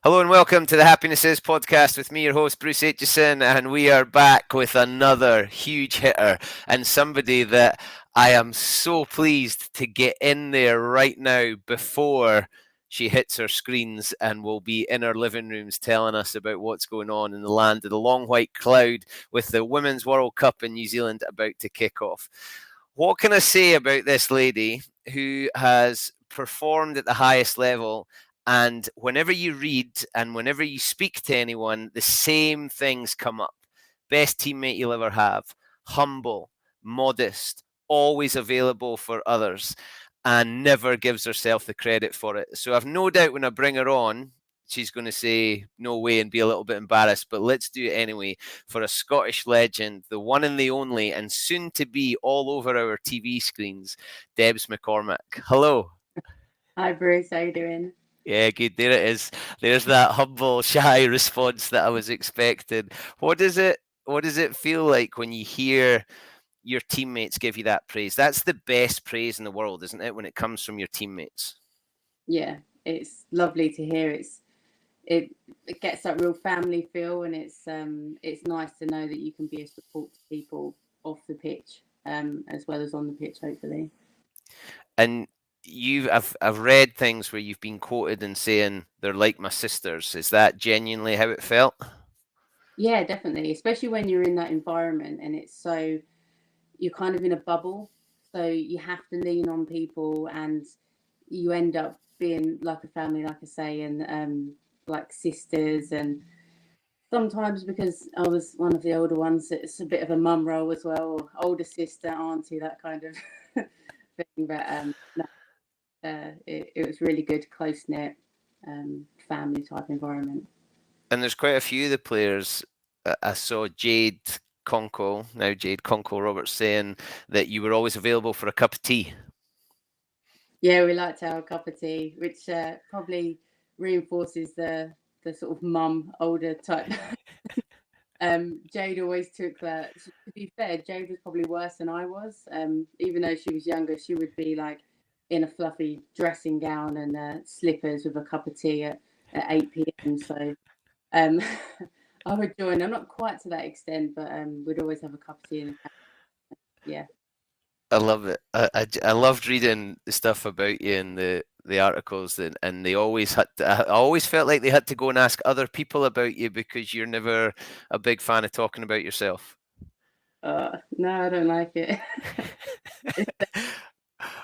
Hello and welcome to the Happiness Is podcast with me, your host, Bruce Aitchison, and we are back with another huge hitter and somebody that I am so pleased to get in there right now before she hits her screens and will be in our living rooms telling us about what's going on in the land of the long white cloud with the Women's World Cup in New Zealand about to kick off. What can I say about this lady who has performed at the highest level? And whenever you read and whenever you speak to anyone, the same things come up. Best teammate you'll ever have, humble, modest, always available for others, and never gives herself the credit for it. So I've no doubt when I bring her on, she's going to say no way and be a little bit embarrassed, but let's do it anyway for a Scottish legend, the one and the only, and soon to be all over our TV screens, Debs McCormack. Hello. Hi Bruce, how you doing? Yeah, good. There it is. There's that humble, shy response that I was expecting. What does it feel like when you hear your teammates give you that praise? That's the best praise in the world, isn't it, when it comes from your teammates? Yeah, it's lovely to hear. It it gets that real family feel, and it's nice to know that you can be a support to people off the pitch, as well as on the pitch, hopefully. And I've read things where you've been quoted in saying they're like my sisters. Is that genuinely how it felt? Yeah, definitely, especially when you're in that environment and you're kind of in a bubble, so you have to lean on people, and you end up being like a family, like I say, and like sisters. And sometimes because I was one of the older ones, it's a bit of a mum role as well, or older sister, auntie, that kind of thing. But no, it was really good, close knit, family type environment. And there's quite a few of the players. I saw Jade Conkle Roberts, saying that you were always available for a cup of tea. Yeah, we like to have a cup of tea, which probably reinforces the sort of mum, older type. Jade always took that. To be fair, Jade was probably worse than I was. Even though she was younger, she would be like in a fluffy dressing gown and slippers with a cup of tea at 8 p.m. So um, I would join. I'm not quite to that extent, but we'd always have a cup of tea in the house. Yeah. I love it. I loved reading the stuff about you in the articles, and they always I always felt like they had to go and ask other people about you because you're never a big fan of talking about yourself. No, I don't like it.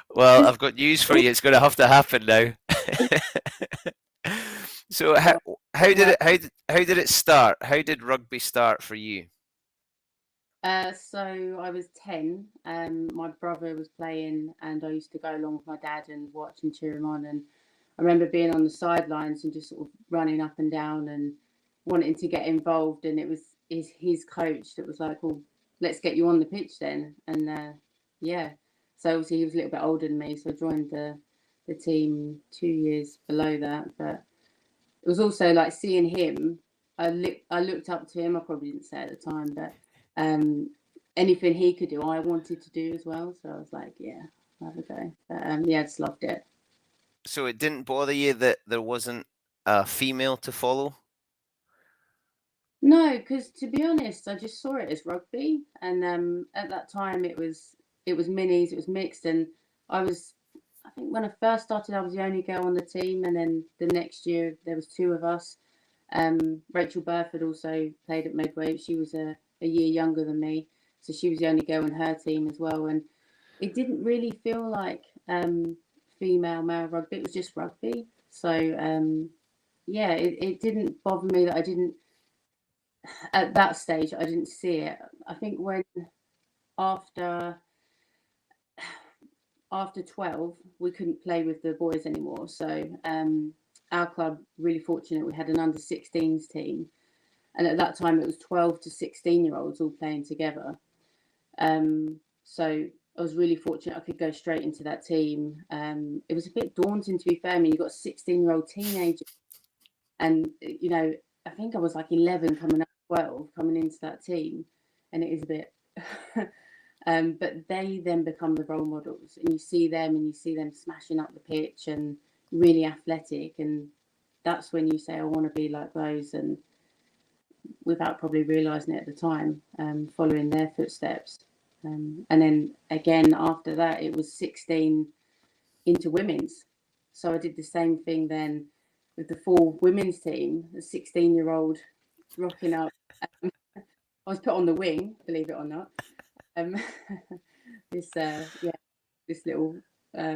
Well, It's, I've got news for you. It's going to have to happen now. So how did well, it start? How did rugby start for you? so I was 10. My brother was playing, and I used to go along with my dad and watch and cheer him on. And I remember being on the sidelines and just sort of running up and down and wanting to get involved. And it was his coach that was like, "Well, let's get you on the pitch then." And yeah, so obviously he was a little bit older than me, so I joined the team 2 years below that. But it was also like seeing him. I looked up to him. I probably didn't say at the time, but um, anything he could do, I wanted to do as well. So I was like, yeah, I'll have a go. But yeah, I just loved it. So it didn't bother you that there wasn't a female to follow? No, because to be honest, I just saw it as rugby, and at that time it was minis, it was mixed, and I was. I think when I first started, I was the only girl on the team, and then the next year there was two of us. Rachel Burford also played at Medway. She was a year younger than me, so she was the only girl in her team as well. And it didn't really feel like female male rugby. It was just rugby. So yeah, it didn't bother me that I didn't at that stage. I didn't see it. I think when after after 12 we couldn't play with the boys anymore. So our club really fortunate. We had an under 16s team, and at that time it was 12 to 16-year-olds all playing together. So I was really fortunate I could go straight into that team. It was a bit daunting, to be fair. I mean, you've got a 16-year-old teenager, and I think I was like 11 coming up 12 coming into that team, and it is a bit. But they then become the role models, and you see them smashing up the pitch and really athletic, and that's when you say, I want to be like those, and without probably realising it at the time, following their footsteps. And then again, after that, it was 16 into women's. So I did the same thing then with the full women's team, a 16-year-old rocking up. Um, I was put on the wing, believe it or not. Um, yeah, this little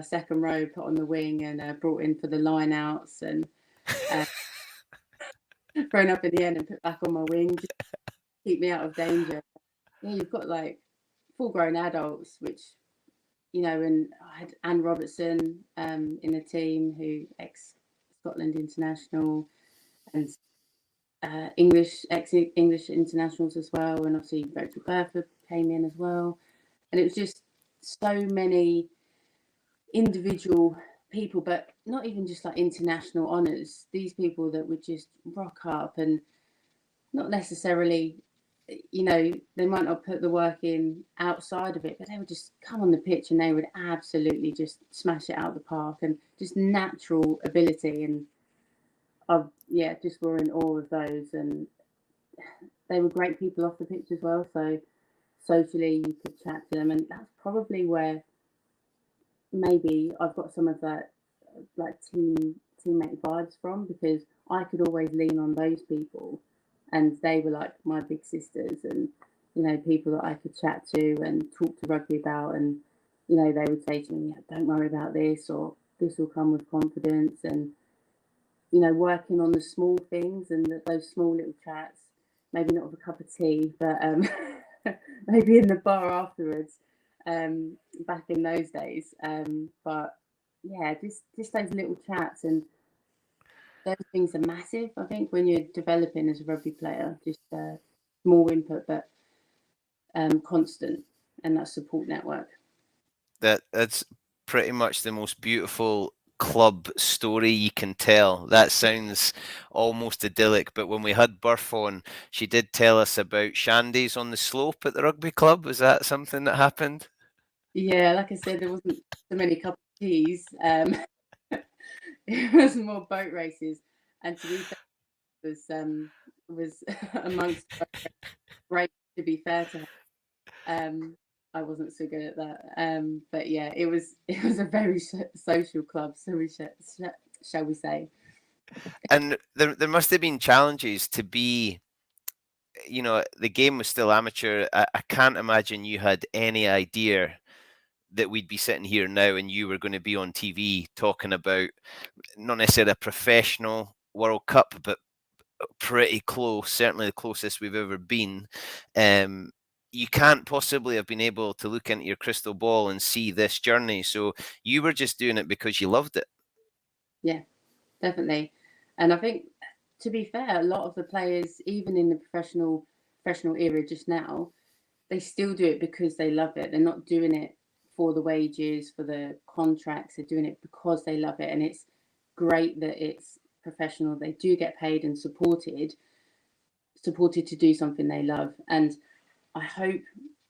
second row put on the wing and brought in for the line outs and uh, thrown up in the end and put back on my wing just to keep me out of danger. Yeah, you've got like full grown adults, which, you know, and I had Anne Robertson in the team, who ex Scotland international, and ex English internationals as well, and obviously Rachel Burford came in as well, and it was just so many individual people, but not even just like international honours. These people that would just rock up and not necessarily, you know, they might not put the work in outside of it, but they would just come on the pitch and they would absolutely just smash it out of the park, and just natural ability. And I, yeah, just were in awe of those. And they were great people off the pitch as well. So socially, you could chat to them, and that's probably where maybe I've got some of that like teammate vibes from, because I could always lean on those people, and they were like my big sisters, and you know, people that I could chat to and talk to rugby about. And you know, they would say to me, yeah, don't worry about this, or this will come with confidence. And you know, working on the small things and those small little chats, maybe not with a cup of tea, but maybe in the bar afterwards, back in those days. But yeah, just those little chats, and those things are massive. I think when you're developing as a rugby player, just small input, but constant, and that support network. That's pretty much the most beautiful club story you can tell. That sounds almost idyllic, but when we had Burf on, she did tell us about shandies on the slope at the rugby club. Was that something that happened? Yeah, like I said, there wasn't so many cup of teas. It was more boat races, and to be fair, was amongst great. To be fair to her, I wasn't so good at that. But yeah, it was a very social club, so shall we say? And there must have been challenges to be, you know, the game was still amateur. I can't imagine you had any idea that we'd be sitting here now and you were going to be on TV talking about not necessarily a professional World Cup, but pretty close, certainly the closest we've ever been. You can't possibly have been able to look into your crystal ball and see this journey. So you were just doing it because you loved it. Yeah, definitely. And I think, to be fair, a lot of the players, even in the professional era just now, they still do it because they love it. They're not doing it for the wages, for the contracts. They're doing it because they love it. And it's great that it's professional. They do get paid and supported to do something they love. And I hope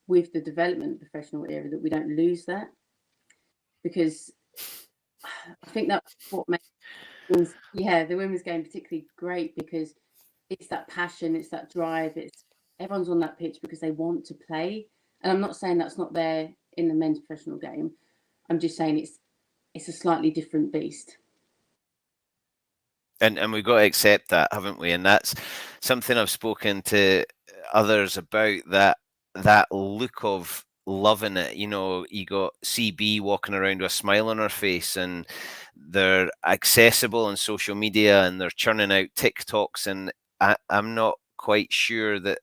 with the development of the professional era that we don't lose that, because I think that's what makes the women's game particularly great, because it's that passion, it's that drive, it's everyone's on that pitch because they want to play. And I'm not saying that's not there in the men's professional game. I'm just saying it's a slightly different beast. And we've got to accept that, haven't we? And that's something I've spoken to others about, that look of loving it. You know, you got CB walking around with a smile on her face, and they're accessible on social media, and they're churning out TikToks. And I'm not quite sure that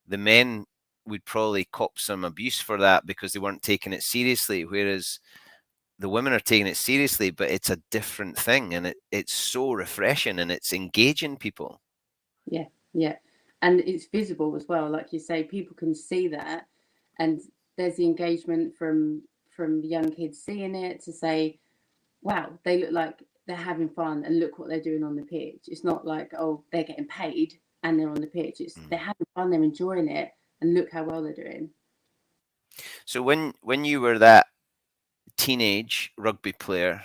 the men would probably cop some abuse for that because they weren't taking it seriously, whereas the women are taking it seriously, but it's a different thing, and it's so refreshing and it's engaging people. Yeah, yeah. And it's visible as well. Like you say, people can see that, and there's the engagement from young kids seeing it to say, wow, they look like they're having fun, and look what they're doing on the pitch. It's not like, oh, they're getting paid and they're on the pitch. It's they're having fun, they're enjoying it, and look how well they're doing. So when you were that teenage rugby player,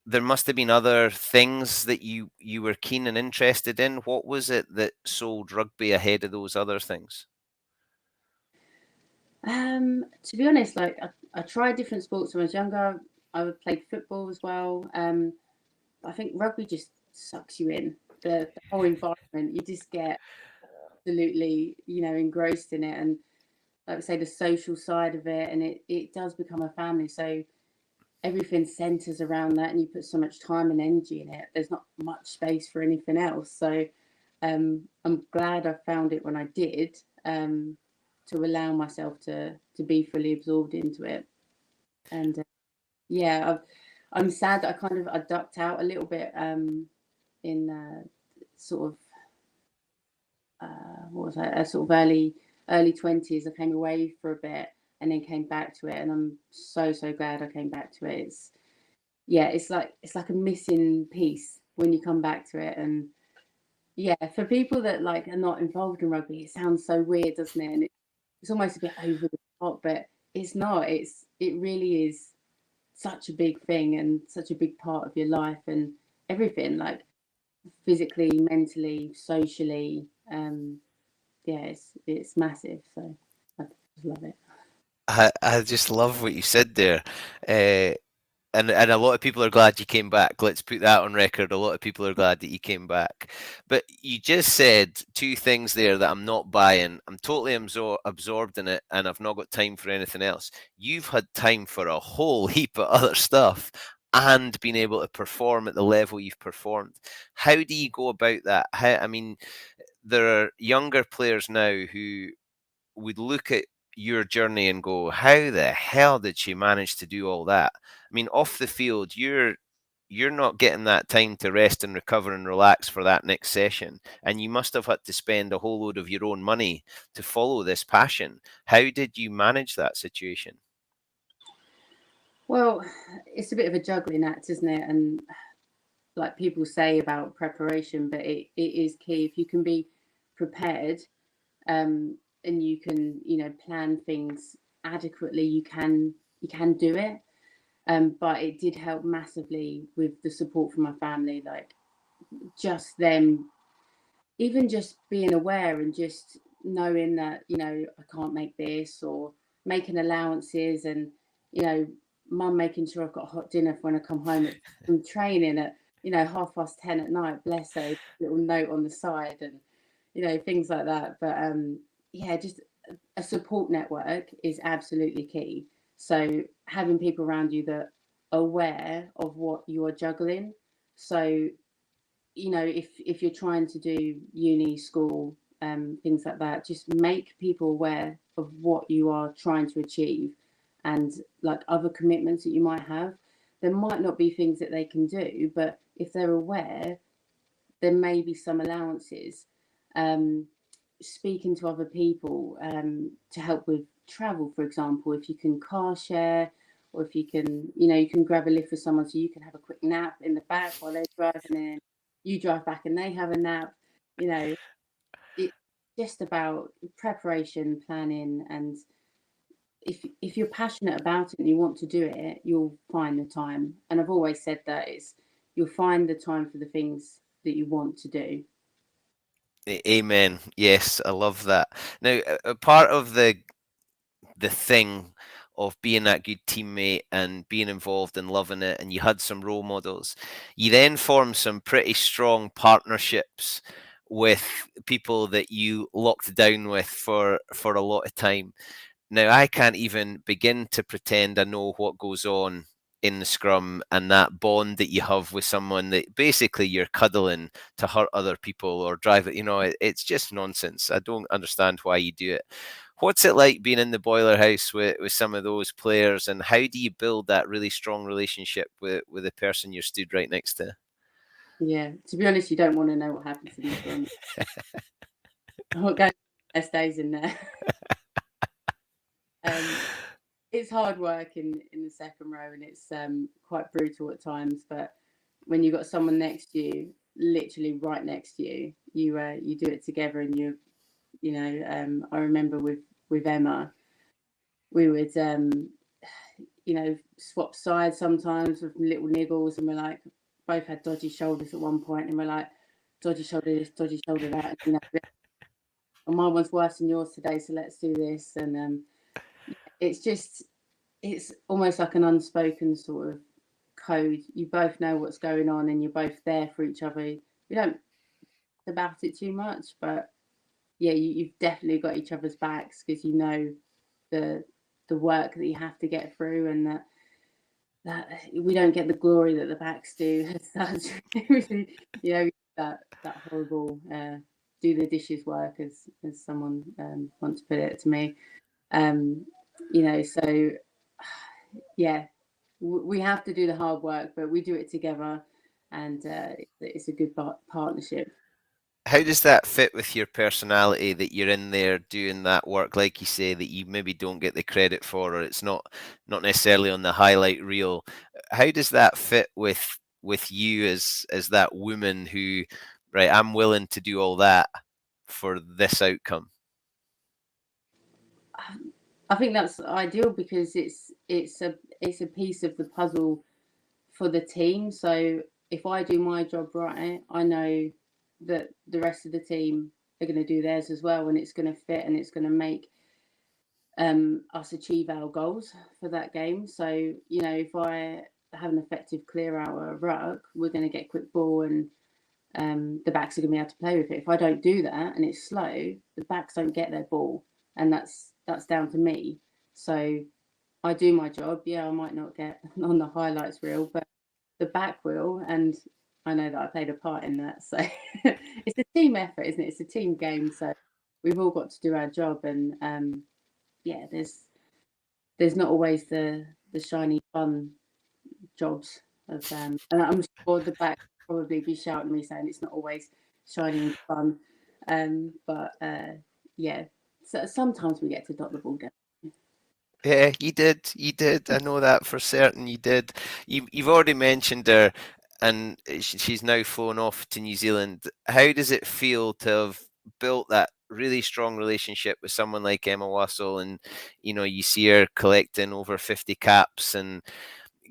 there must have been other things that you were keen and interested in. What was it that sold rugby ahead of those other things? To be honest, like I tried different sports when I was younger. I played football as well. I think rugby just sucks you in. The whole environment, you just get absolutely, engrossed in it. And like I say, the social side of it, and it does become a family. So everything centers around that, and you put so much time and energy in it. There's not much space for anything else. So I'm glad I found it when I did, to allow myself to be fully absorbed into it. And yeah, I'm sad that I ducked out a little bit, in sort of what was that? Sort of early 20s. I came away for a bit and then came back to it, and I'm so glad I came back to it. It's like a missing piece when you come back to it. And yeah, for people that like are not involved in rugby, it sounds so weird, doesn't it? And it's almost a bit over the top, but it's not. It really is such a big thing and such a big part of your life and everything, like physically, mentally, socially. Yeah, it's massive. So I just love it. I just love what you said there. Uh, and a lot of people are glad you came back. Let's put that on record. A lot of people are glad that you came back. But you just said two things there that I'm not buying. I'm totally absorbed in it, and I've not got time for anything else. You've had time for a whole heap of other stuff and been able to perform at the level you've performed. How do you go about that? I mean, there are younger players now who would look at your journey and go, how the hell did she manage to do all that? I mean, off the field, you're not getting that time to rest and recover and relax for that next session. And you must have had to spend a whole load of your own money to follow this passion. How did you manage that situation? Well, it's a bit of a juggling act, isn't it? And like people say about preparation, but it is key. If you can be prepared, and you can, plan things adequately, you can do it. But it did help massively with the support from my family, like just them, even just being aware and just knowing that, I can't make this, or making allowances, and, mum making sure I've got hot dinner for when I come home from training at, 10:30 at night, bless her, little note on the side, and, things like that. But yeah, just a support network is absolutely key. So having people around you that are aware of what you're juggling. So if you're trying to do uni, school, things like that, just make people aware of what you are trying to achieve, and like other commitments that you might have. There might not be things that they can do, but if they're aware, there may be some allowances. Um, Speaking to other people, to help with travel, for example, if you can car share, or if you can, you can grab a lift for someone so you can have a quick nap in the back while they're driving in. You drive back and they have a nap. You know, it's just about preparation, planning, and if you're passionate about it and you want to do it, you'll find the time. And I've always said that it's you'll find the time for the things that you want to do. Amen. Yes, I love that. Now, a part of the thing of being that good teammate and being involved and loving it, and you had some role models, you then form some pretty strong partnerships with people that you locked down with for a lot of time. Now, I can't even begin to pretend I know what goes on in the scrum and that bond that you have with someone that basically you're cuddling to hurt other people or drive it. It's just nonsense. I don't understand why you do it. What's it like being in the boiler house with some of those players, and how do you build that really strong relationship with the person you're stood right next to? Yeah, to be honest, you don't want to know what happens in the scrum. I'm not going best days in there. um, it's hard work in the second row, and it's quite brutal at times. But when you've got someone next to you, literally right next to you, you do it together, and I remember with Emma, we would swap sides sometimes with little niggles, and we're like, both had dodgy shoulders at one point, and we're like, dodgy shoulder this, dodgy shoulder that, and my one's worse than yours today, so let's do this. And it's just, it's almost like an unspoken sort of code. You both know what's going on, and you're both there for each other. We don't talk about it too much, but yeah, you've definitely got each other's backs because you know the work that you have to get through, and that we don't get the glory that the backs do as such. That horrible do the dishes work, as someone once put it to me. Um, so yeah, we have to do the hard work, but we do it together, and it's a good partnership. How does that fit with your personality that you're in there doing that work, like you say, that you maybe don't get the credit for, or it's not necessarily on the highlight reel? How does that fit with you as that woman who, right, I'm willing to do all that for this outcome? I think that's ideal because it's a piece of the puzzle for the team. So if I do my job right, I know that the rest of the team are going to do theirs as well, and it's going to fit, and it's going to make us achieve our goals for that game. So if I have an effective clear out or a ruck, we're going to get quick ball, and the backs are going to be able to play with it. If I don't do that and it's slow, the backs don't get their ball, and that's down to me. So I do my job. Yeah, I might not get on the highlights reel, but the back will, and I know that I played a part in that. So it's a team effort, isn't it? It's a team game. So we've all got to do our job, and yeah, there's not always the shiny fun jobs of and I'm sure the back probably be shouting me saying it's not always shiny and fun. But yeah, so sometimes we get to dot the ball down. Yeah, you did. You did. I know that for certain. You did. You've already mentioned her, and she's now flown off to New Zealand. How does it feel to have built that really strong relationship with someone like Emma Wassell, and you see her collecting over 50 caps and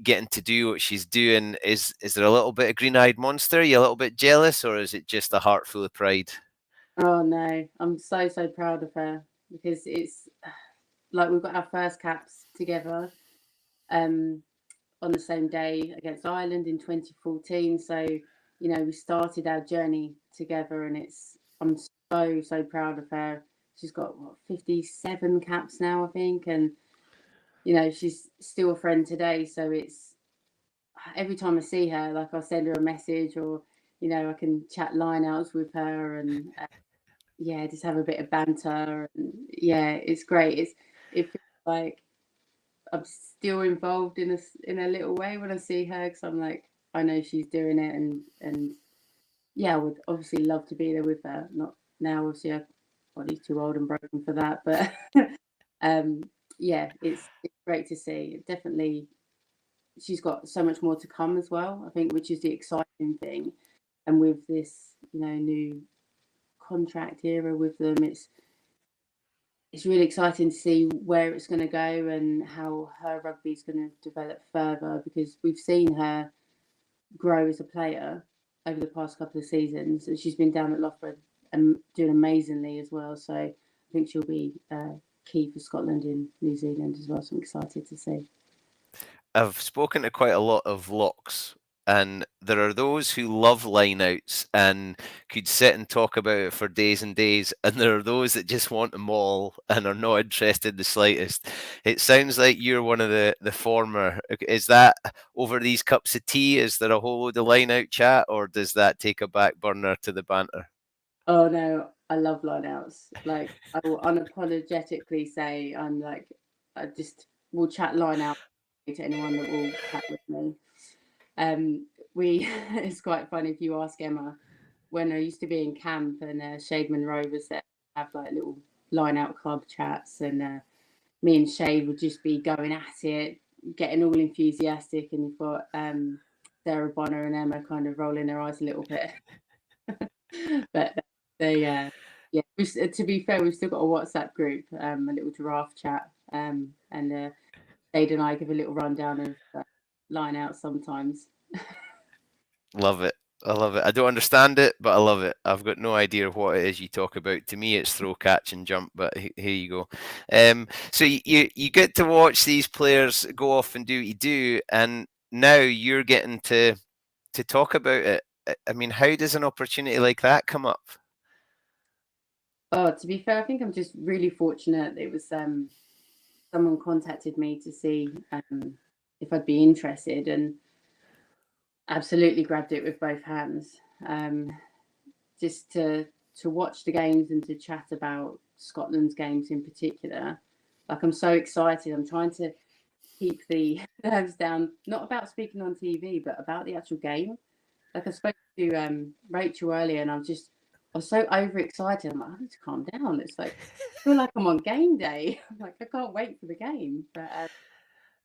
getting to do what she's doing? Is there a little bit of green-eyed monster? Are you a little bit jealous, or is it just a heart full of pride? Oh no, I'm so proud of her because it's like we've got our first caps together um, on the same day against Ireland in 2014. So we started our journey together, and I'm so proud of her. She's got 57 caps now, I think, and she's still a friend today. So it's every time I see her, like I'll send her a message, or I can chat line outs with her, and yeah, just have a bit of banter, and yeah, it's great. It feels like I'm still involved in a little way when I see her, because I'm like, I know she's doing it, and yeah, I would obviously love to be there with her. Not now, obviously, her body's too old and broken for that, but um, yeah, it's great to see. Definitely, she's got so much more to come as well, I think, which is the exciting thing. And with this, new contract era with them, it's really exciting to see where it's going to go and how her rugby is going to develop further, because we've seen her grow as a player over the past couple of seasons, and she's been down at Loughborough and doing amazingly as well. So I think she'll be key for Scotland in New Zealand as well. So I'm excited to see. I've spoken to quite a lot of locks, and there are those who love lineouts and could sit and talk about it for days and days, and there are those that just want them all and are not interested the slightest. It sounds like you're one of the former. Is that over these cups of tea? Is there a whole load of lineout chat, or does that take a back burner to the banter? Oh no, I love lineouts. Like I will unapologetically say I'm like I just will chat line out to anyone that will chat with me. We it's quite funny if you ask Emma, when I used to be in camp and Shademan Rovers there have like little line out club chats, and me and Shade would just be going at it, getting all enthusiastic, and you've got Sarah Bonner and Emma kind of rolling their eyes a little bit. But they yeah, to be fair, we've still got a WhatsApp group, a little giraffe chat, and Jade and I give a little rundown of line out sometimes. Love it. I love it. I don't understand it, but I love it. I've got no idea what it is you talk about. To me, it's throw, catch, and jump. But here you go. So you get to watch these players go off and do what you do, and now you're getting to talk about it. I mean, how does an opportunity like that come up? Oh, to be fair, I think I'm just really fortunate. It was someone contacted me to see if I'd be interested, and absolutely grabbed it with both hands. Just to watch the games and to chat about Scotland's games in particular. Like, I'm so excited. I'm trying to keep the nerves down, not about speaking on TV, but about the actual game. Like, I spoke to Rachel earlier, and I was so overexcited. I'm like, I need to calm down. It's like, I feel like I'm on game day. I'm like, I can't wait for the game. But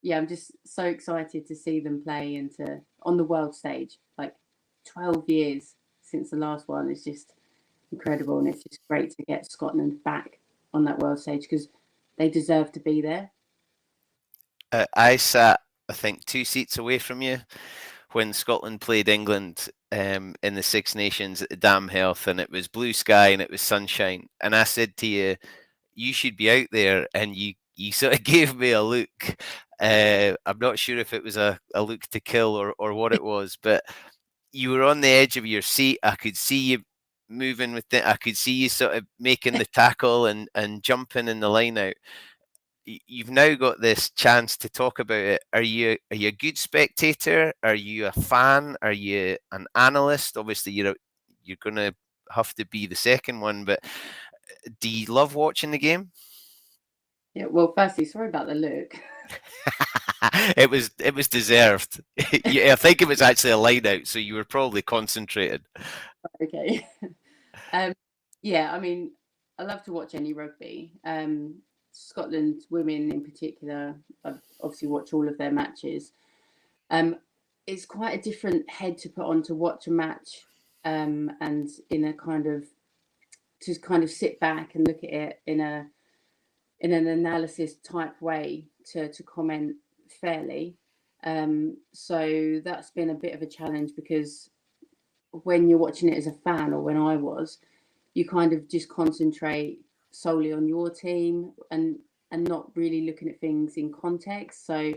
yeah, I'm just so excited to see them play and to on the world stage. Like, 12 years since the last one. It's just incredible, and it's just great to get Scotland back on that world stage because they deserve to be there. I sat, I think, 2 seats away from you when Scotland played England in the Six Nations at the Dam Health, and it was blue sky and it was sunshine. And I said to you, you should be out there, and you sort of gave me a look. I'm not sure if it was a look to kill or what it was, but you were on the edge of your seat. I could see you moving with it. I could see you sort of making the tackle and jumping in the line out. You've now got this chance to talk about it. Are you a good spectator? Are you a fan? Are you an analyst? Obviously, you're going to have to be the second one, but do you love watching the game? Yeah, well, firstly, sorry about the look. It was deserved. I think it was actually a line out, so you were probably concentrated. Okay. um, yeah, I mean, I love to watch any rugby. Scotland women in particular, I obviously watch all of their matches. Um, it's quite a different head to put on to watch a match, and in a kind of to kind of sit back and look at it in an analysis type way to comment fairly. So that's been a bit of a challenge because when you're watching it as a fan, or when I was, you kind of just concentrate solely on your team and not really looking at things in context. So,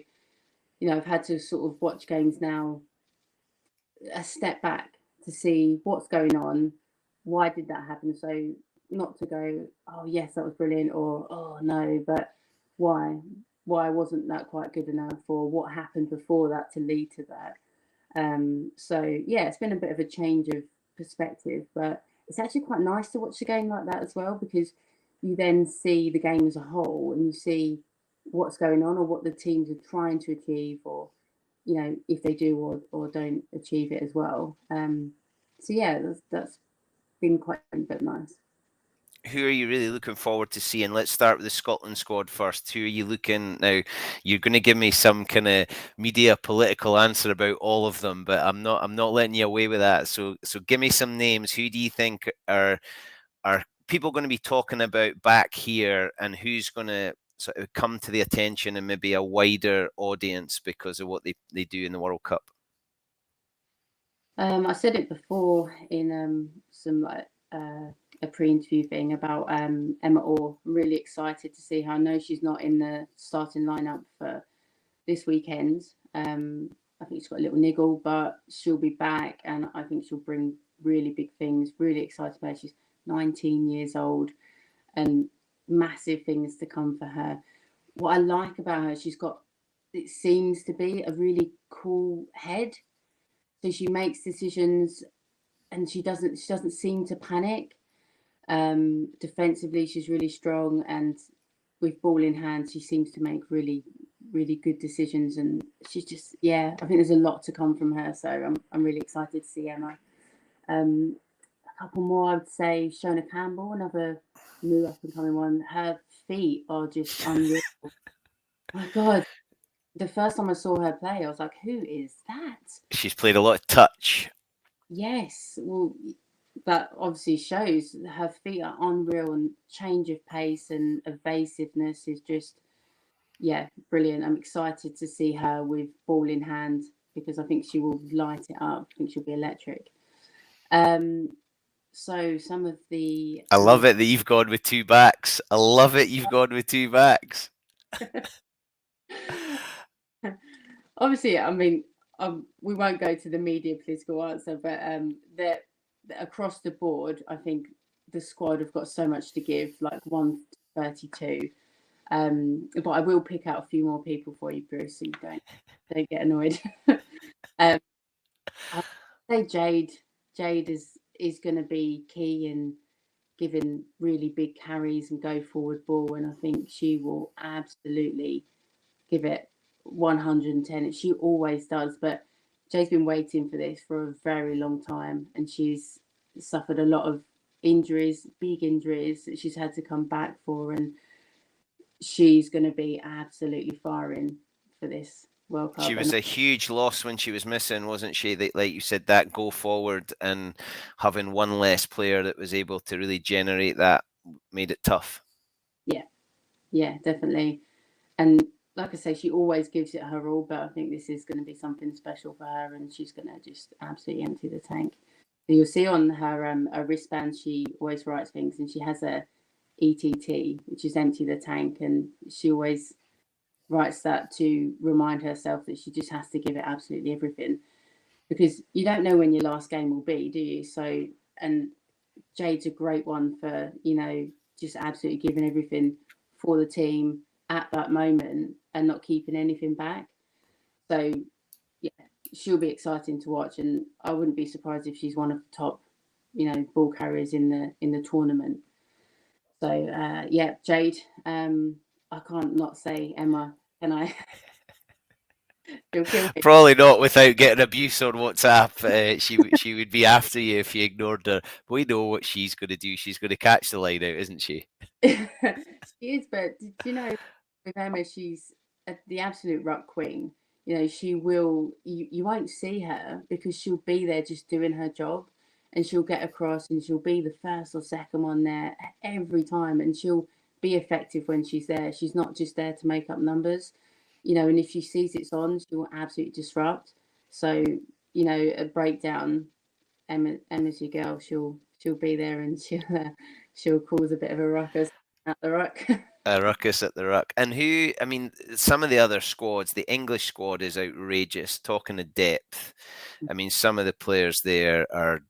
I've had to sort of watch games now a step back to see what's going on, why did that happen? So not to go, oh yes, that was brilliant, or oh no, but why? Why wasn't that quite good enough, or what happened before that to lead to that? So yeah, it's been a bit of a change of perspective, but it's actually quite nice to watch a game like that as well because you then see the game as a whole and you see what's going on or what the teams are trying to achieve, or if they do or don't achieve it as well. So yeah, that's been quite but nice. Who are you really looking forward to seeing? Let's start with the Scotland squad first. Who are you looking now? You're going to give me some kind of media political answer about all of them, but I'm not letting you away with that. So give me some names. Who do you think are people going to be talking about back here, and who's going to sort of come to the attention and maybe a wider audience because of what they do in the World Cup? I said it before in some like a pre-interview thing about Emma Orr. I'm really excited to see her. I know she's not in the starting lineup for this weekend. I think she's got a little niggle, but she'll be back, and I think she'll bring really big things. Really excited about her. She's 19 years old, and massive things to come for her. What I like about her, it seems to be a really cool head. So she makes decisions, and she doesn't seem to panic. Defensively, she's really strong, and with ball in hand, she seems to make really, really good decisions. And she's just, yeah, I think there's a lot to come from her. So I'm really excited to see Emma. A couple more, I would say Shona Campbell, another new up and coming one. Her feet are just unreal. My God, the first time I saw her play, I was like, who is that? She's played a lot of touch. Yes, well, that obviously shows her feet are unreal, and change of pace and evasiveness is just yeah, brilliant. I'm excited to see her with ball in hand because I think she will light it up. I think she'll be electric. Um, so some of the I love it that you've gone with two backs. I love it you've gone with two backs. obviously, I mean, we won't go to the media political answer, but that across the board, I think the squad have got so much to give, like 132. But I will pick out a few more people for you, Bruce, so you don't get annoyed. um, I say Jade. Jade is going to be key in giving really big carries and go forward ball, and I think she will absolutely give it 110. She always does, but Jade's been waiting for this for a very long time, and she's suffered a lot of injuries, big injuries that she's had to come back for, and she's going to be absolutely firing for this World She Cup. was And a huge loss when she was missing, wasn't she? That, like you said, that go forward and having one less player that was able to really generate that made it tough. yeah, definitely. And like I say, she always gives it her all, but I think this is going to be something special for her, and she's going to just absolutely empty the tank. So you'll see on her wristband, she always writes things, and she has a ETT, which is empty the tank, and she always writes that to remind herself that she just has to give it absolutely everything, because you don't know when your last game will be, do you? So, and Jade's a great one for, just absolutely giving everything for the team at that moment and not keeping anything back. So yeah, she'll be exciting to watch, and I wouldn't be surprised if she's one of the top, ball carriers in the tournament. So yeah, Jade. I can't not say Emma, can I? She'll kill me. Probably not without getting abuse on WhatsApp. She would be after you if you ignored her. We know what she's going to do. She's going to catch the line out, isn't she? She is, but did you know with Emma, she's the absolute ruck queen. She will. You won't see her because she'll be there just doing her job, and she'll get across, and she'll be the first or second one there every time, and she'll be effective when she's there. She's not just there to make up numbers, And if she sees it's on, she will absolutely disrupt. So a breakdown. Emma's your girl. She'll be there, and she'll cause a bit of a ruckus at the ruck. A ruckus at the ruck. And who, I mean, some of the other squads, the English squad is outrageous. Talking of depth, I mean, some of the players there are,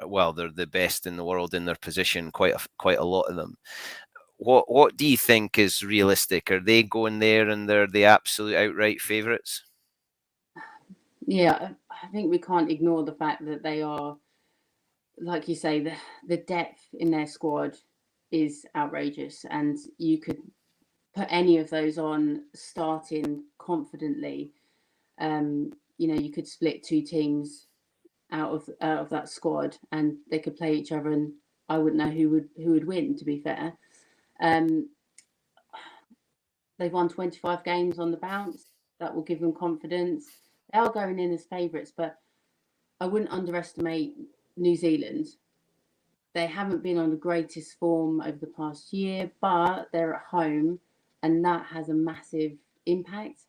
well, they're the best in the world in their position, quite a lot of them. What do you think is realistic? Are they going there and they're the absolute outright favourites? Yeah, I think we can't ignore the fact that they are, like you say, the depth in their squad is outrageous, and you could put any of those on starting confidently. You could split two teams out of that squad, and they could play each other, and I wouldn't know who would win. To be fair, um, they've won 25 games on the bounce. That will give them confidence. They are going in as favourites, but I wouldn't underestimate New Zealand. They haven't been on the greatest form over the past year, but they're at home, and that has a massive impact.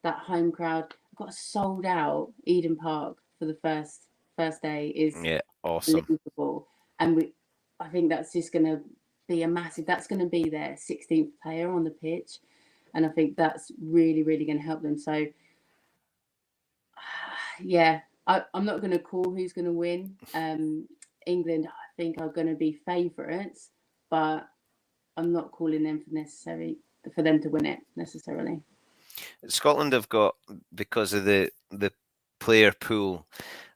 That home crowd got sold out Eden Park for the first day is Yeah, awesome. unbelievable, and I think that's just going to be a massive. That's going to be their 16th player on the pitch, and I think that's really really going to help them. So yeah, I'm not going to call who's going to win. England, I think, are going to be favourites, but I'm not calling them for them to win it necessarily. Scotland have got, because of the player pool,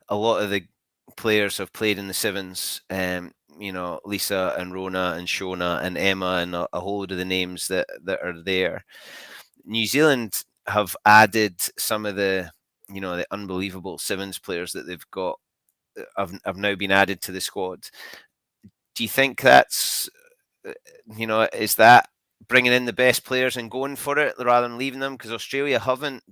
a lot of the players have played in the sevens. Lisa and Rona and Shona and Emma and a whole load of the names that are there. New Zealand have added some of the unbelievable sevens players that they've got have now been added to the squad. Do you think that's is that bringing in the best players and going for it rather than leaving them? Because Australia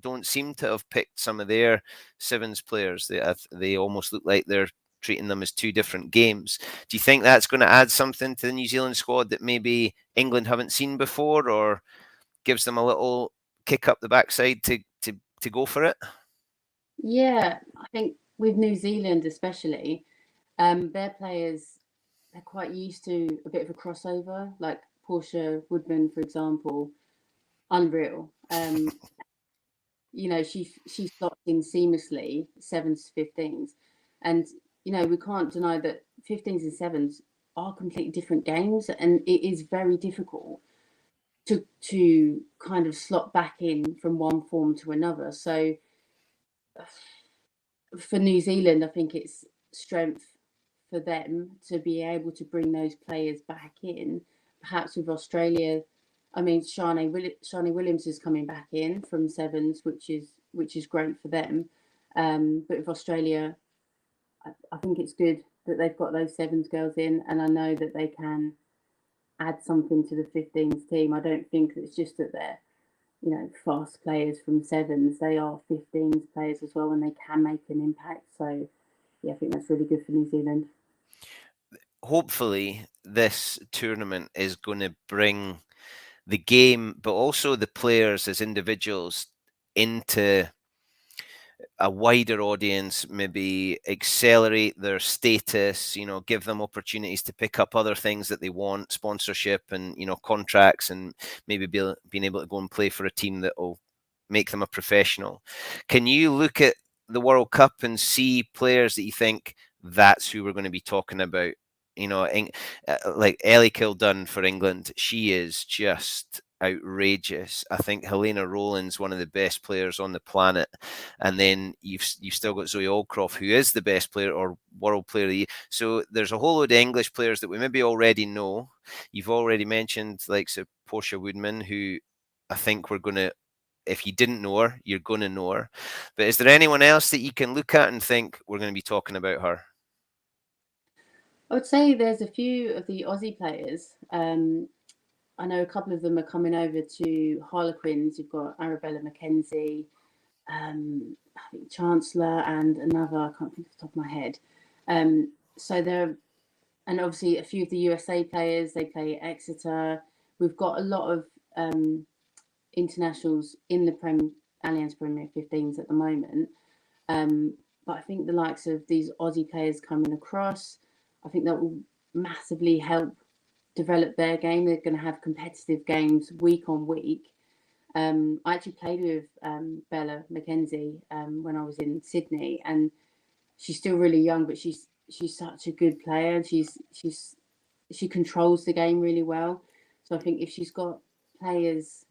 don't seem to have picked some of their sevens players. They almost look like they're treating them as two different games. Do you think that's going to add something to the New Zealand squad that maybe England haven't seen before, or gives them a little kick up the backside to go for it? Yeah, I think with New Zealand especially, their players, they're quite used to a bit of a crossover, like Portia Woodman, for example, unreal. She slots in seamlessly sevens to 15s, and we can't deny that 15s and sevens are completely different games, and it is very difficult to kind of slot back in from one form to another. So for New Zealand, I think it's strength for them to be able to bring those players back in. Perhaps with Australia, I mean, Shani Williams is coming back in from sevens, which is great for them. But with Australia, I think it's good that they've got those sevens girls in, and I know that they can add something to the 15s team. I don't think it's just that they're fast players from sevens. They are 15s players as well, and they can make an impact. So yeah, I think that's really good for New Zealand. Hopefully, this tournament is going to bring the game, but also the players as individuals into a wider audience, maybe accelerate their status, give them opportunities to pick up other things that they want, sponsorship and, contracts, and maybe being able to go and play for a team that will make them a professional. Can you look at the World Cup and see players that you think that's who we're going to be talking about? Like Ellie Kildunn for England, she is just outrageous. I think Helena Rowland's one of the best players on the planet, and then you've still got Zoe Aldcroft, who is the best player or world player of the year. So there's a whole load of English players that we maybe already know. You've already mentioned like Portia Woodman, who I think we're going to. If you didn't know her, you're going to know her. But is there anyone else that you can look at and think we're going to be talking about her? I would say there's a few of the Aussie players. I know a couple of them are coming over to Harlequins. You've got Arabella McKenzie, I think Chancellor, and another, I can't think off the top of my head. So there, and obviously a few of the USA players, they play at Exeter. We've got a lot of internationals in the Allianz Premier 15s at the moment. But I think the likes of these Aussie players coming across, I think that will massively help develop their game. They're going to have competitive games week on week. I actually played with Bella McKenzie when I was in Sydney, and she's still really young, but she's such a good player, and she controls the game really well. So I think if she's got players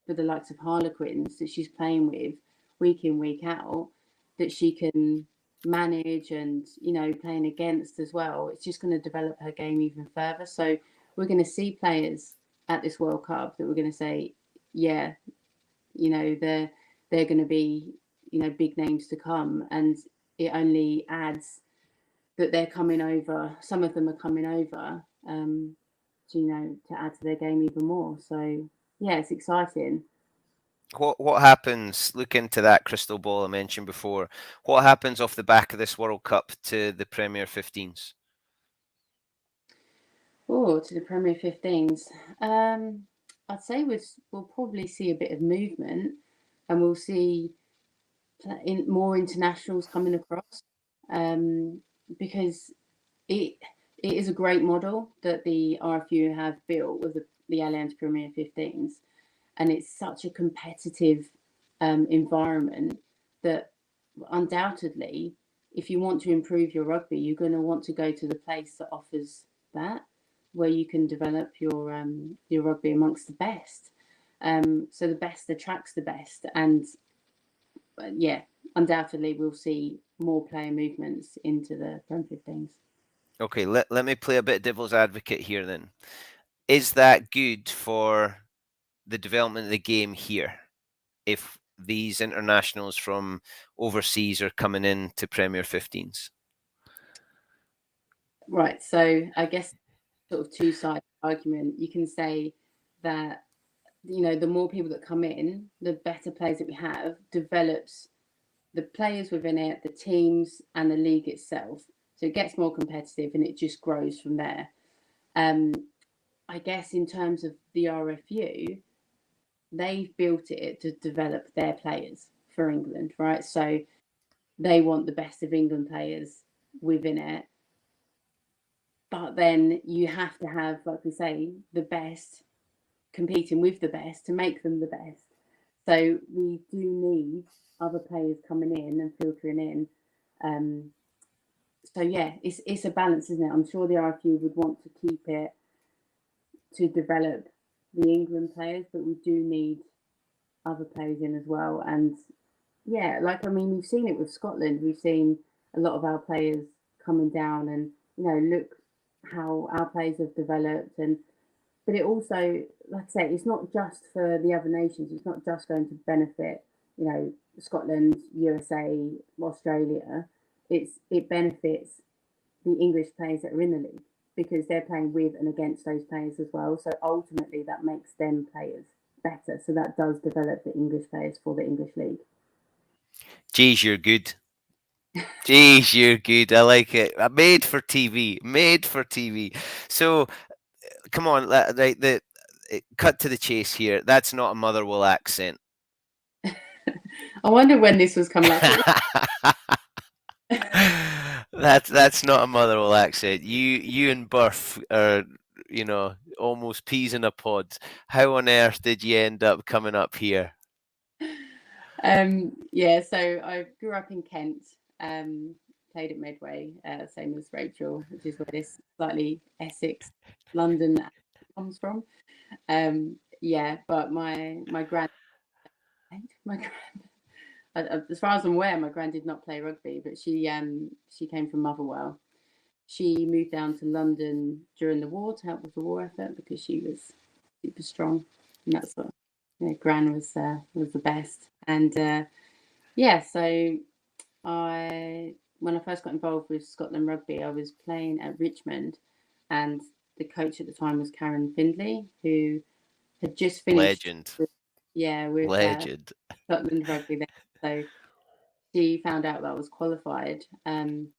for the likes of Harlequins that she's playing with week in, week out, that she can manage and, playing against as well, it's just going to develop her game even further. So we're going to see players at this World Cup that we're going to say, yeah, they're going to be, big names to come. And it only adds that they're coming over. Some of them are coming over, to add to their game even more. So yeah, it's exciting. What happens? Look into that crystal ball I mentioned before. What happens off the back of this World Cup to the Premier 15s? Oh, to the Premier 15s. I'd say we'll probably see a bit of movement, and we'll see more internationals coming across, because it it is a great model that the RFU have built with the Allianz Premier 15s, and it's such a competitive environment that undoubtedly, if you want to improve your rugby, you're going to want to go to the place that offers that, where you can develop your rugby amongst the best. So the best attracts the best, and yeah, undoubtedly we'll see more player movements into the Prem 15s. Okay, let me play a bit of devil's advocate here then. Is that good for the development of the game here? If these internationals from overseas are coming in to Premier 15s? Right. So I guess sort of two-sided argument. You can say that the more people that come in, the better players that we have develops the players within it, the teams, and the league itself. So it gets more competitive, and it just grows from there. I guess in terms of the RFU, they've built it to develop their players for England, right? So they want the best of England players within it. But then you have to have, like we say, the best competing with the best to make them the best. So we do need other players coming in and filtering in. Um, so yeah, it's a balance, isn't it? I'm sure the RFU would want to keep it to develop the England players, but we do need other players in as well. And yeah, like I mean, we've seen it with Scotland. We've seen a lot of our players coming down, and look how our players have developed. And but it also, like I say, it's not just for the other nations. It's not just going to benefit, Scotland, USA, Australia. It benefits the English players that are in the league because they're playing with and against those players as well. So ultimately, that makes them players better. So that does develop the English players for the English league. Jeez, you're good. Jeez, you're good. I like it. Made for TV. Made for TV. So, come on, right? Cut to the chase here. That's not a Motherwell accent. I wonder when this was coming out. That's not a Motherwell accent. You and Burf are, almost peas in a pod. How on earth did you end up coming up here? Yeah, so I grew up in Kent, played at Medway, same as Rachel, which is where this slightly Essex, London comes from. Yeah, but my grand, as far as I'm aware, my grand did not play rugby, but she came from Motherwell. She moved down to London during the war to help with the war effort because she was super strong, and that's what Gran was the best. And yeah, so when I first got involved with Scotland Rugby, I was playing at Richmond, and the coach at the time was Karen Findlay, who had just finished Legend. with, Legend. Scotland Rugby then. So she found out that I was qualified, and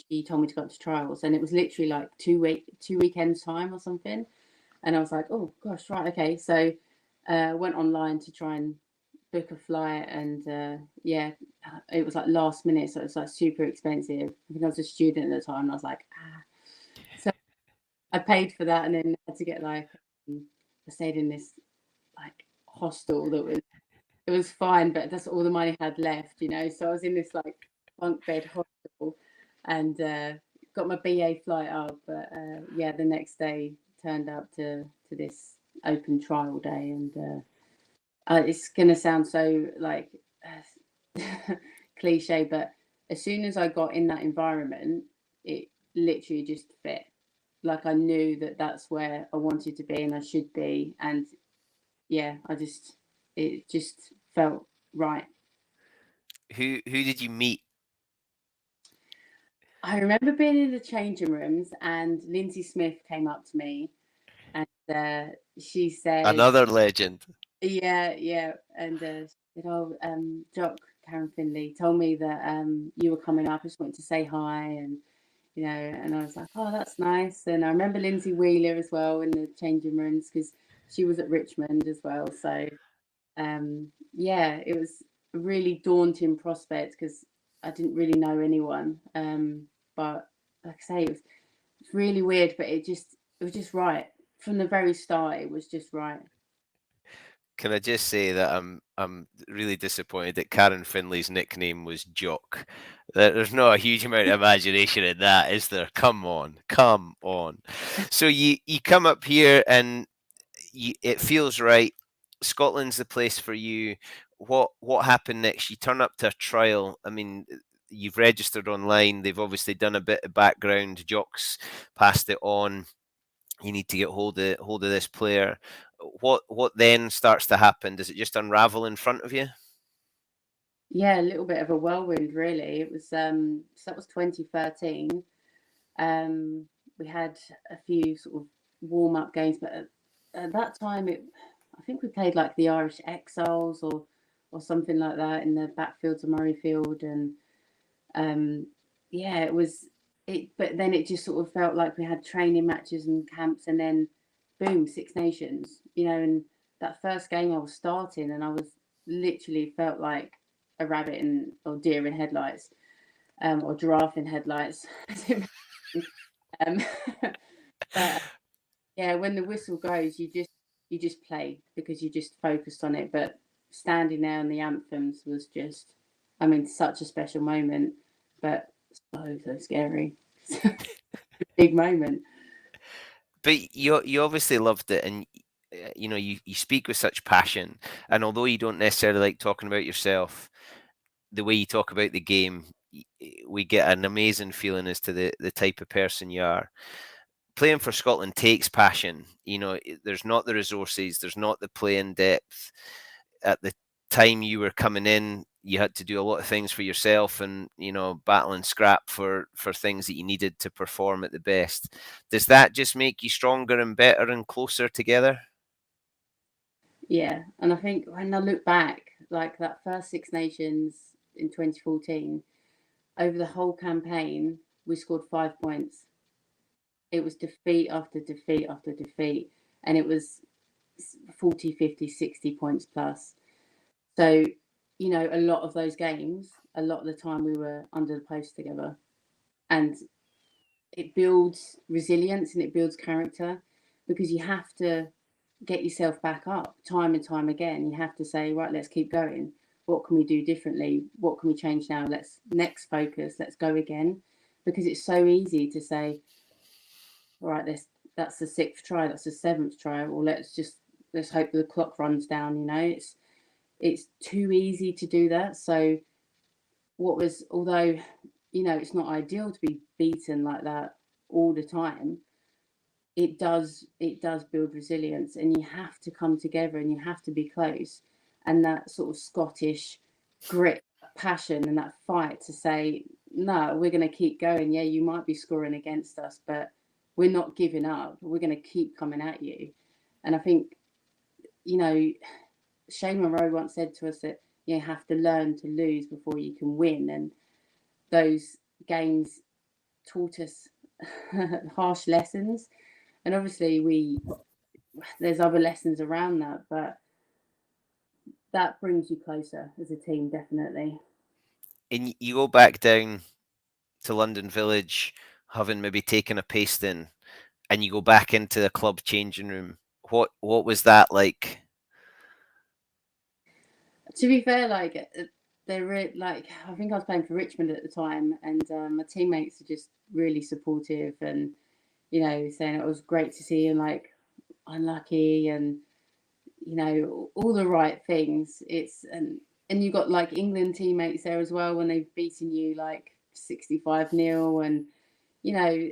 she told me to go up to trials, and it was literally like 2 weekends time or something, and I was like, oh gosh, right, okay. So went online to try and book a flight, and yeah, it was like last minute, so it was like super expensive. I think I was a student at the time, and I was like, so I paid for that, and then had to get like I stayed in this like hostel that was it was fine, but that's all the money I had left. So I was in this like bunk bed hostel, and got my BA flight up, but yeah, the next day turned up to this open trial day, and it's gonna sound so like cliche, but as soon as I got in that environment, it literally just fit. Like I knew that that's where I wanted to be and I should be, and yeah, it just felt right. Who did you meet? I remember being in the changing rooms and Lindsay Smith came up to me, and she said, Another legend. yeah, yeah. And she said, oh, Jock, Karen Finley told me that you were coming up. I just wanted to say hi. And I was like, oh, that's nice. And I remember Lindsay Wheeler as well in the changing rooms because she was at Richmond as well. So, yeah, it was a really daunting prospect because I didn't really know anyone. But like I say, it's really weird, but it was just right. From the very start, it was just right. Can I just say that I'm really disappointed that Karen Finley's nickname was Jock. There's not a huge amount of imagination in that, is there? Come on, come on. So you come up here and it feels right. Scotland's the place for you. What happened next? You turn up to a trial. I mean, you've registered online. They've obviously done a bit of background. Jock's passed it on. You need to get hold of this player. What then starts to happen? Does it just unravel in front of you? Yeah, a little bit of a whirlwind, really. It was so that was 2013. Um, we had a few sort of warm up games, but at that time, I think we played like the Irish Exiles or something like that in the backfields of Murrayfield, and um, yeah, it was it. But then it just sort of felt like we had training matches and camps, and then boom, Six Nations, and that first game I was starting, and I was literally felt like a rabbit in or deer in headlights, or giraffe in headlights. um, but yeah, when the whistle goes, you just play because you just focused on it. But standing there on the anthems was just, I mean, such a special moment, but so scary. Big moment. But you obviously loved it, and you know you speak with such passion. And although you don't necessarily like talking about yourself, the way you talk about the game, we get an amazing feeling as to the type of person you are. Playing for Scotland takes passion. You know, there's not the resources, there's not the playing depth. At the time you were coming in, you had to do a lot of things for yourself, and you know, battle and scrap for things that you needed to perform at the best. Does that just make you stronger and better and closer together? Yeah, and I think when I look back, like that first Six Nations in 2014, over the whole campaign, we scored 5 points. It was defeat after defeat after defeat, and it was 40, 50, 60 points plus. So, a lot of those games, a lot of the time we were under the post together. And it builds resilience and it builds character because you have to get yourself back up time and time again. You have to say, right, let's keep going. What can we do differently? What can we change now? Let's next focus. Let's go again. Because it's so easy to say, right, that's the sixth try, that's the seventh try, or let's hope the clock runs down. It's too easy to do that. So although it's not ideal to be beaten like that all the time, it does build resilience, and you have to come together and you have to be close, and that sort of Scottish grit, passion, and that fight to say, no, we're going to keep going. Yeah, you might be scoring against us, but we're not giving up. We're going to keep coming at you. And I think, you know Shane Monroe once said to us that you have to learn to lose before you can win, and those games taught us harsh lessons. And obviously, there's other lessons around that, but that brings you closer as a team, definitely. And you go back down to London Village, having maybe taken a pasting, and you go back into the club changing room. What was that like? To be fair, like like I think I was playing for Richmond at the time, and my teammates are just really supportive, and saying it was great to see you, like unlucky, and all the right things. And you got like England teammates there as well when they've beaten you like 65-0, and you know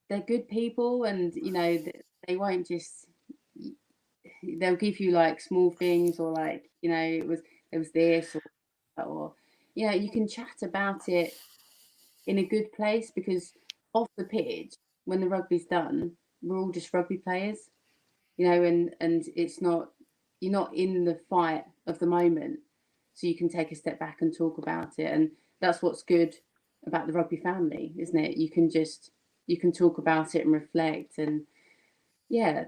they're good people, and they won't just, they'll give you like small things, or like it was this, or you can chat about it in a good place, because off the pitch, when the rugby's done, we're all just rugby players, and it's not, you're not in the fight of the moment, so you can take a step back and talk about it. And that's what's good about the rugby family, isn't it? You can talk about it and reflect, and yeah,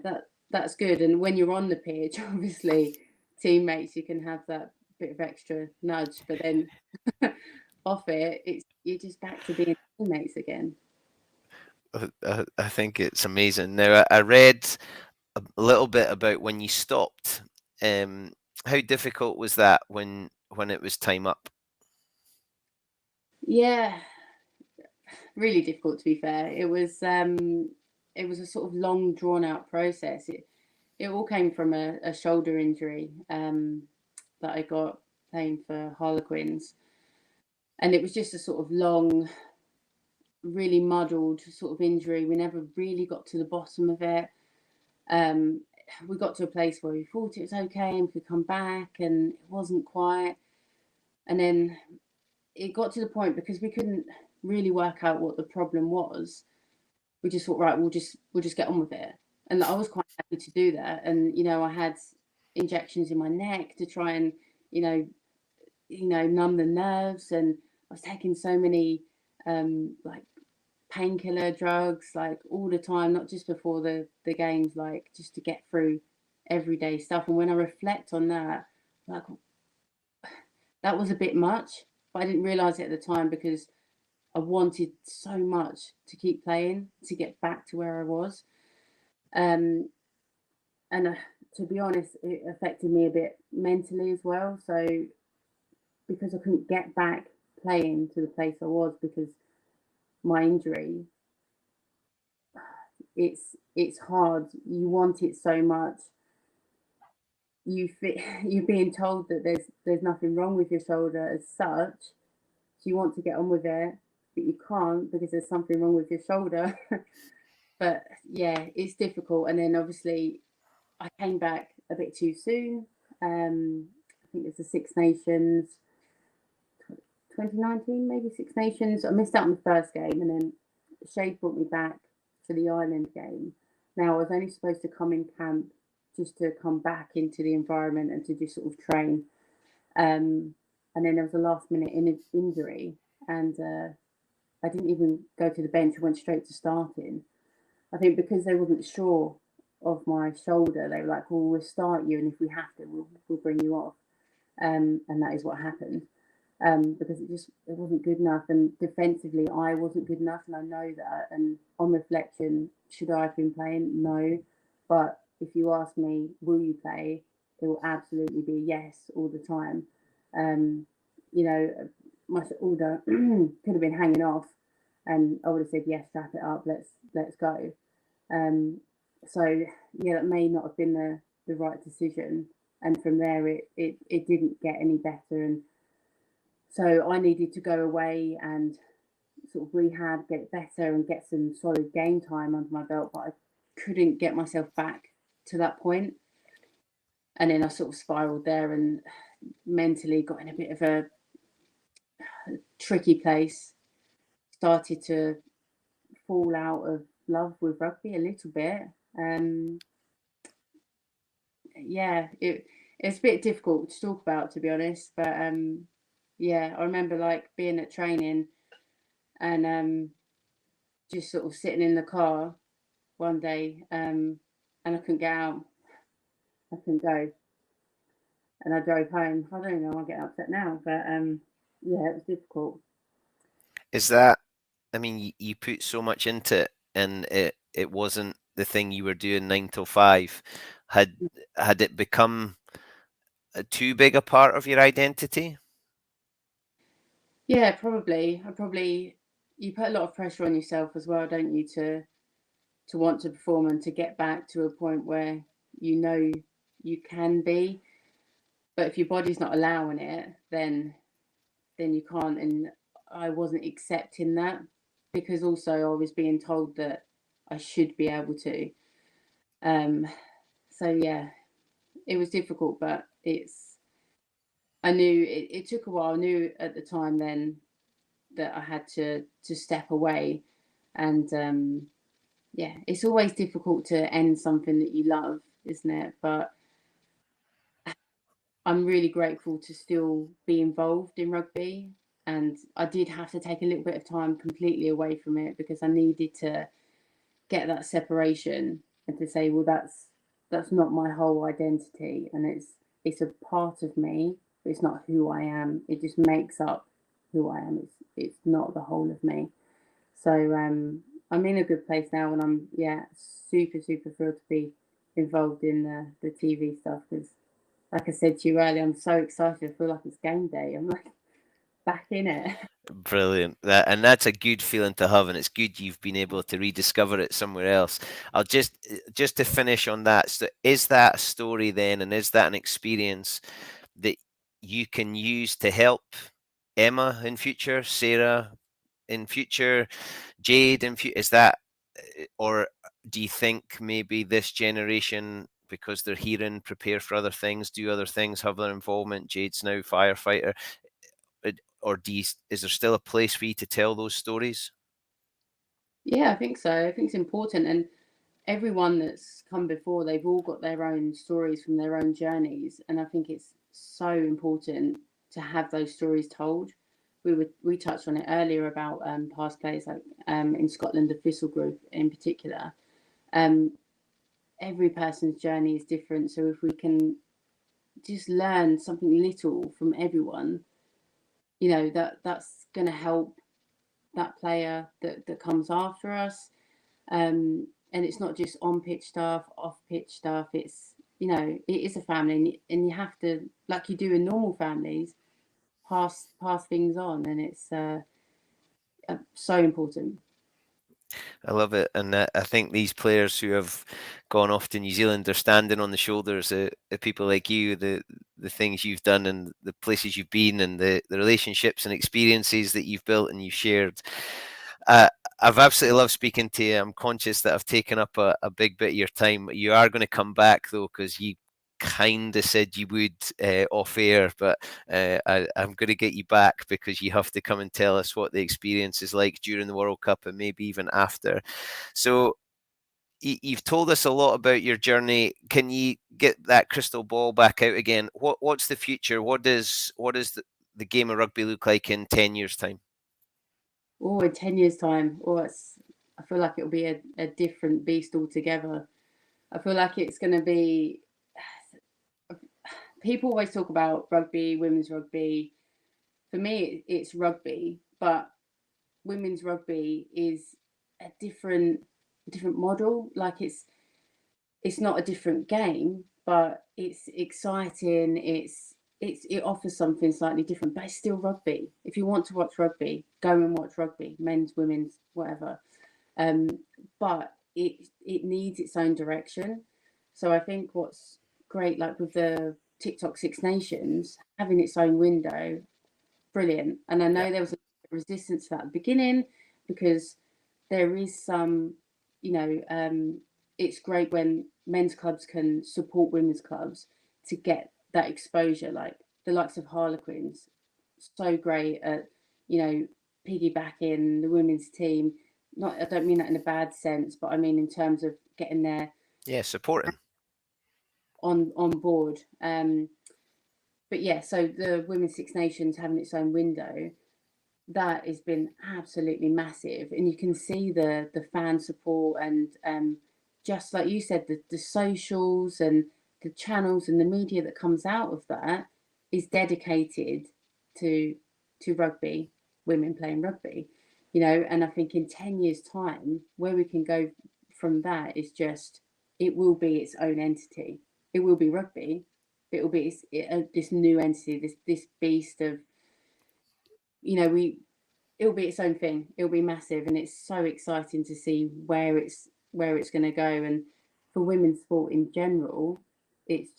that's good. And when you're on the pitch, obviously teammates, you can have that bit of extra nudge, but then off it, it's you're just back to being teammates again. I think it's amazing. Now I read a little bit about when you stopped. Um, how difficult was that when it was time up? Yeah, really difficult, to be fair. It was a sort of long drawn out process. It all came from a shoulder injury, that I got playing for Harlequins, and it was just a sort of long, really muddled sort of injury. We never really got to the bottom of it. Um, we got to a place where we thought it was okay and we could come back, and it wasn't quite. And then it got to the point, because we couldn't really work out what the problem was. We just thought, right, we'll just get on with it. And I was quite happy to do that. And I had injections in my neck to try and you know numb the nerves, and I was taking so many like painkiller drugs, like all the time, not just before the games, like just to get through everyday stuff. And when I reflect on that, like, that was a bit much, but I didn't realize it at the time because I wanted so much to keep playing, to get back to where I was. Um, and to be honest, it affected me a bit mentally as well. So because I couldn't get back playing to the place I was because my injury, it's hard. You want it so much. You're being told that there's nothing wrong with your shoulder as such. So you want to get on with it, but you can't because there's something wrong with your shoulder. But yeah, it's difficult. And then obviously I came back a bit too soon. I think it's the Six Nations 2019, maybe Six Nations. I missed out on the first game, and then Shade brought me back for the Ireland game. Now I was only supposed to come in camp just to come back into the environment and to just sort of train. And then there was a last minute injury, and I didn't even go to the bench. I went straight to starting. I think because they wasn't sure of my shoulder, they were like, "Well, we'll start you, and if we have to, we'll bring you off." And that is what happened. Because it wasn't good enough, and defensively I wasn't good enough, and I know that. And on reflection, should I have been playing? No, but if you ask me, will you play? It will absolutely be yes all the time. Um, you know, my shoulder could have been hanging off, and I would have said yes, strap it up, let's go. Um, so yeah, that may not have been the right decision, and from there it didn't get any better, and so I needed to go away and sort of rehab, get it better, and get some solid game time under my belt. But I couldn't get myself back to that point, and then I sort of spiraled there and mentally got in a bit of a tricky place. Started to fall out of love with rugby a little bit. Yeah, it's a bit difficult to talk about, to be honest. But yeah, I remember like being at training and just sort of sitting in the car one day, and I couldn't get out. I couldn't go, and I drove home. I don't know. I'm getting upset now, but yeah, it was difficult. Is that, I mean, you put so much into it, and it wasn't the thing you were doing 9 till 5. Had had it become too big a part of your identity? Yeah, probably. I probably you put a lot of pressure on yourself as well, don't you, to want to perform and to get back to a point where you know you can be. But if your body's not allowing it, then you can't. And I wasn't accepting that because also I was being told that I should be able to. Um, so yeah, it was difficult, but I knew it took a while. I knew at the time then that I had to step away, and yeah, it's always difficult to end something that you love, isn't it? But I'm really grateful to still be involved in rugby. And I did have to take a little bit of time completely away from it because I needed to get that separation and to say, well, that's not my whole identity, and it's a part of me, but it's not who I am. It just makes up who I am. It's not the whole of me. So I'm in a good place now, and I'm yeah super thrilled to be involved in the TV stuff because like I said to you earlier, I'm so excited. I feel like it's game day. I'm like back in it. Brilliant. And that's a good feeling to have, and it's good you've been able to rediscover it somewhere else. I'll just to finish on that. So is that a story then, and is that an experience that you can use to help Emma in future, Sarah in future, Jade in future? Is that, or do you think maybe this generation, because they're hearing, prepare for other things, do other things, have their involvement? Jade's now firefighter. Or is there still a place for you to tell those stories? Yeah, I think so. I think it's important, and everyone that's come before, they've all got their own stories from their own journeys, and I think it's so important to have those stories told. We touched on it earlier about past players like in Scotland, the Thistle group in particular. Um, every person's journey is different. So if we can just learn something little from everyone, that's going to help that player that comes after us. And it's not just on pitch stuff, off pitch stuff. It's, it is a family, and you have to, like you do in normal families, pass things on, and it's so important. I love it, and I think these players who have gone off to New Zealand are standing on the shoulders of people like you, the things you've done, and the places you've been, and the relationships and experiences that you've built and you've shared. Uh, I've absolutely loved speaking to you. I'm conscious that I've taken up a big bit of your time. You are going to come back though, because you kind of said you would off air, but I'm going to get you back because you have to come and tell us what the experience is like during the World Cup and maybe even after. So you've told us a lot about your journey. Can you get that crystal ball back out again? What's the future? What does the game of rugby look like in 10 years' time? Oh, in 10 years' time, I feel like it'll be a different beast altogether. I feel like it's going to be. People always talk about rugby, women's rugby. For me, it's rugby, but women's rugby is a different model. Like it's not a different game, but it's exciting. It offers something slightly different, but it's still rugby. If you want to watch rugby, go and watch rugby, men's, women's, whatever. Um, but it needs its own direction. So I think what's great, like with the TikTok Six Nations having its own window, brilliant. And I Yeah. know there was a resistance to that at the beginning because there is some, you know, it's great when men's clubs can support women's clubs to get that exposure, like the likes of Harlequins, so great at, piggybacking the women's team. Not, I don't mean that in a bad sense, but I mean in terms of getting there Yeah, supporting. on board. But yeah, so the Women's Six Nations having its own window, that has been absolutely massive, and you can see the fan support and just like you said, the socials and the channels and the media that comes out of that is dedicated to rugby, women playing rugby, and I think in 10 years time where we can go from that is just, it will be its own entity. It will be rugby, but it will be this new entity, this beast of, we it'll be its own thing. It'll be massive, and it's so exciting to see where it's going to go. And for women's sport in general, it's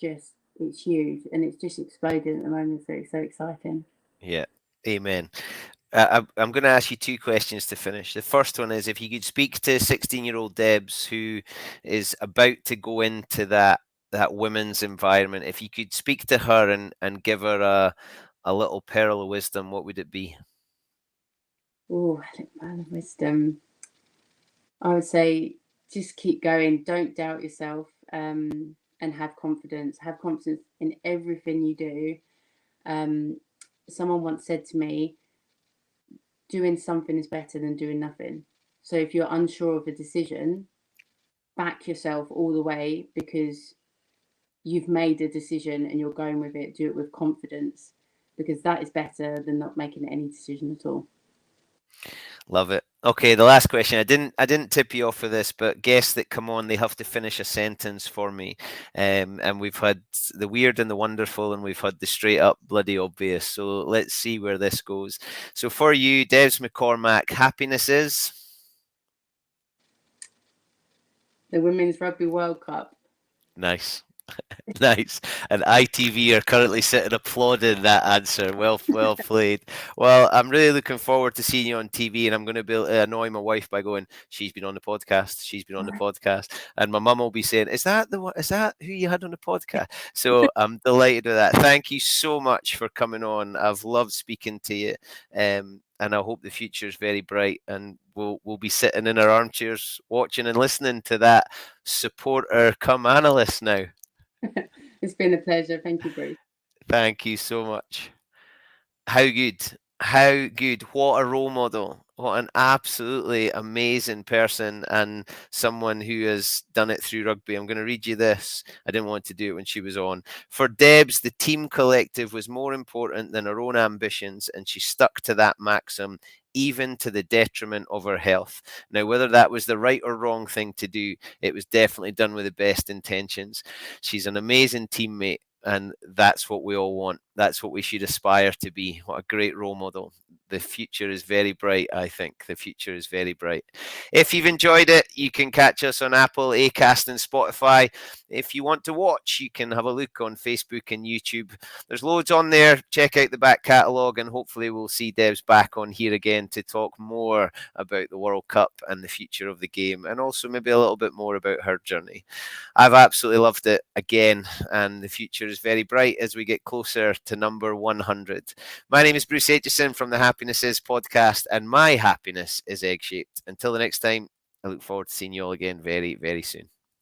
huge, and it's just exploding at the moment. So it's so exciting. Yeah. Amen. I'm going to ask you two questions to finish. The first one is if you could speak to 16-year-old Debs who is about to go into that women's environment, if you could speak to her and give her a little pearl of wisdom, what would it be? Oh, pearl of wisdom. I would say just keep going. Don't doubt yourself, and have confidence. Have confidence in everything you do. Um, Someone once said to me, doing something is better than doing nothing. So if you're unsure of a decision, back yourself all the way because you've made a decision and you're going with it. Do it with confidence because that is better than not making any decision at all. Love it. Okay, the last question. I didn't tip you off for this, but guests that come on, they have to finish a sentence for me. And we've had the weird and the wonderful, and we've had the straight up bloody obvious. So let's see where this goes. So for you, Debs McCormack, happiness is The Women's Rugby World Cup. nice. Nice. And ITV are currently sitting applauding that answer. Well played. Well, I'm really looking forward to seeing you on TV, and I'm going to be able to annoy my wife by going, "She's been on the podcast. She's been on the podcast," and my mum will be saying, "Is that the one? Is that who you had on the podcast?" So I'm delighted with that. Thank you so much for coming on. I've loved speaking to you, and I hope the future is very bright. And we'll be sitting in our armchairs watching and listening to that supporter come analyst now. It's been a pleasure. Thank you, Bruce. Thank you so much. How good. How good. What a role model. What an absolutely amazing person, and someone who has done it through rugby. I'm going to read you this. I didn't want to do it when she was on. For Debs, the team collective was more important than her own ambitions, and she stuck to that maxim, even to the detriment of her health. Now, whether that was the right or wrong thing to do, it was definitely done with the best intentions. She's an amazing teammate, and that's what we all want. That's what we should aspire to be. What a great role model. The future is very bright, I think. The future is very bright. If you've enjoyed it, you can catch us on Apple, Acast, and Spotify. If you want to watch, you can have a look on Facebook and YouTube. There's loads on there. Check out the back catalogue, and hopefully we'll see Debs back on here again to talk more about the World Cup and the future of the game, and also maybe a little bit more about her journey. I've absolutely loved it again, and the future is very bright as we get closer to number 100. My name is Bruce Aitchison from the Happiness Is podcast, and my happiness is egg-shaped. Until the next time, I look forward to seeing you all again very, very soon.